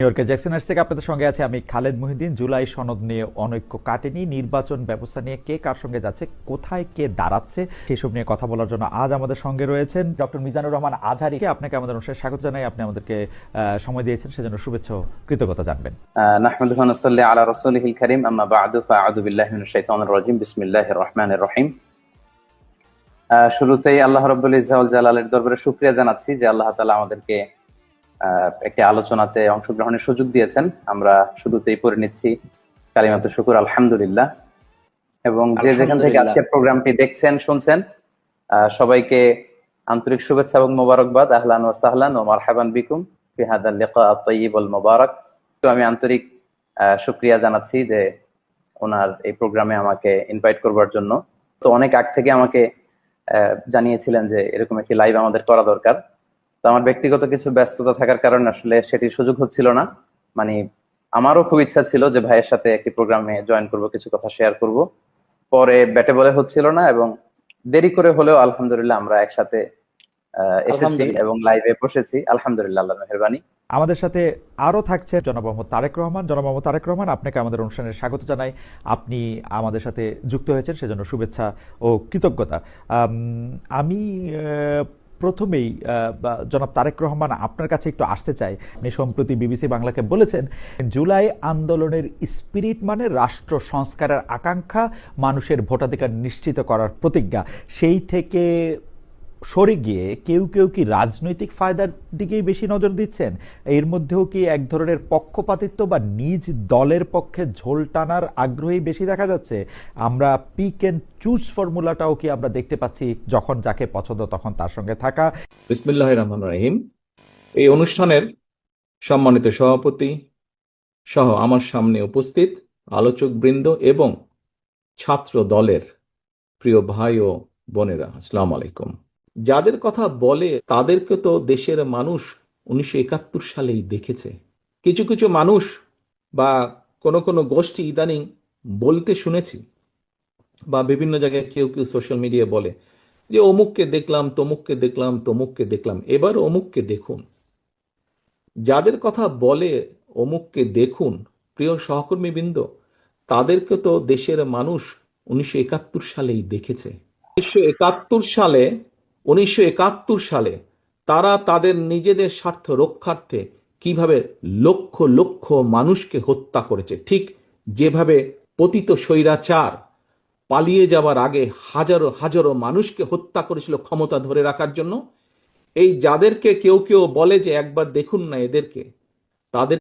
নিউইয়র্কের জ্যাকসন থেকে আপনাদের সঙ্গে আছে আমি খালেদ মহিউদ্দিন। জুলাই সনদ নিয়ে অনৈক্য কাটেনি, নির্বাচন ব্যবস্থা নিয়ে কে কার সঙ্গে যাচ্ছে, কোথায় কে দাঁড়াচ্ছে, সেসব নিয়ে কথা বলার জন্য আজ আমাদের সঙ্গে রয়েছেন ডক্টর মিজানুর রহমান আজহারীকে। আপনাকে আমাদের অনুষ্ঠানে স্বাগত জানাই। আপনি আমাদেরকে সময় দিয়েছেন, সেজন্য শুভেচ্ছা ও কৃতজ্ঞতা জানবেন। নাহমাদুহু ওয়া নুসাল্লি আলা রাসূলিহিল কারীম, আম্মা বা'দু, ফাআউযু বিল্লাহি মিনাশ শাইতানির রাজীম, বিসমিল্লাহির রহমানির রহিম। শুরুতেই আল্লাহ রাব্বুল ইজ্জা ওয়াল জালালের দরবারে শুকরিয়া জানাচ্ছি যে আল্লাহ তাআলা আমাদেরকে একটি আলোচনাতে অংশগ্রহণের সুযোগ দিয়েছেন। আমরা শুরুতেই পড়ে নিচ্ছি কালিমাতু শুকুর, আলহামদুলিল্লাহ। এবং যে যেখান থেকে আজকের প্রোগ্রামটি দেখছেন শুনছেন, সবাইকে আন্তরিক শুভেচ্ছা এবং মোবারকবাদ। আহলান ওয়া সাহলান ওয়া মারহাবান বিকুম ফি হাদাল লিকা আত-তাইয়িব ওয়াল মুবারাক। তো আমি আন্তরিক শুকরিয়া জানাচ্ছি যে ওনার এই প্রোগ্রামে আমাকে ইনভাইট করবার জন্য। তো অনেক আগ থেকে আমাকে জানিয়েছিলেন যে এরকম একটি লাইভ আমাদের করা দরকার। তো আমার ব্যক্তিগত কিছু ব্যস্ততা থাকার কারণে আসলে সেটির সুযোগ হচ্ছিল না। মানে আমারও খুব ইচ্ছা ছিল যে ভাইয়ের সাথে একটি প্রোগ্রামে জয়েন করব, কিছু কথা শেয়ার করব, পরে ব্যাটে বলে হচ্ছিল না এবং দেরি করে হলেও আলহামদুলিল্লাহ আমরা একসাথে এসেছি এবং লাইভে বসেছি। আলহামদুলিল্লাহ, আল্লাহর মেহেরবানি। আমাদের সাথে আরও থাকছে জনাব মোহাম্মদ তারেক রহমান। জনাব মোহাম্মদ তারেক রহমান, আপনাকে আমাদের অনুষ্ঠানে স্বাগত জানাই। আপনি আমাদের সাথে যুক্ত হয়েছেন, সেজন্য শুভেচ্ছা ও কৃতজ্ঞতা। আমি প্রথমেই জনাব তারেক রহমান আপনার কাছে একটু আসতে চাই। আপনি সম্প্রতি বিবিসি বাংলাকে বলেছেন, জুলাই আন্দোলনের স্পিরিট মানে রাষ্ট্র সংস্কারের আকাঙ্ক্ষা, মানুষের ভোটাধিকার নিশ্চিত করার প্রতিজ্ঞা। সেই থেকে সরে গিয়ে কেউ কেউ কি রাজনৈতিক ফায়দার দিকেই বেশি নজর দিচ্ছেন? এর মধ্যেও কি এক ধরনের পক্ষপাতিত্ব বা নিজ দলের পক্ষে ঝোল টানার আগ্রহী বেশি দেখা যাচ্ছে? আমরা পিক এন্ড চুজ ফর্মুলাটাও কি আমরা দেখতে পাচ্ছি, যখন যাকে পছন্দ তখন তার সঙ্গে থাকা? বিসমিল্লাহির রহমানির রহিম। এই অনুষ্ঠানের সম্মানিত সভাপতি সহ আমার সামনে উপস্থিত আলোচক বৃন্দ এবং ছাত্র দলের প্রিয় ভাই ও বোনেরা, আসসালামু আলাইকুম। যাদের কথা বলে তাদেরকে তো দেশের মানুষ 1971 সালেই দেখেছে। কিছু কিছু মানুষ বা কোনো গোষ্ঠী ইদানিং বলতে শুনেছি, বা বিভিন্ন জায়গায় কেউ কেউ সোশ্যাল মিডিয়ায় বলে যে অমুককে দেখলাম, তমুককে দেখলাম, তমুককে দেখলাম। এবার অমুককে দেখুন। যাদের কথা বলে অমুককে দেখুন, প্রিয় সহকর্মীবৃন্দ, তাদেরকে তো দেশের মানুষ 1971 সালেই দেখেছে। 1971 সালে তারা তাদের নিজেদের স্বার্থ রক্ষার্থে কিভাবে লক্ষ লক্ষ মানুষকে হত্যা করেছে, ঠিক যেভাবে পতিত স্বৈরাচার পালিয়ে যাওয়ার আগে হাজারো হাজারো মানুষকে হত্যা করেছিল ক্ষমতা ধরে রাখার জন্য। এই যাদেরকে কেউ কেউ বলে যে একবার দেখুন না এদেরকে, তাদের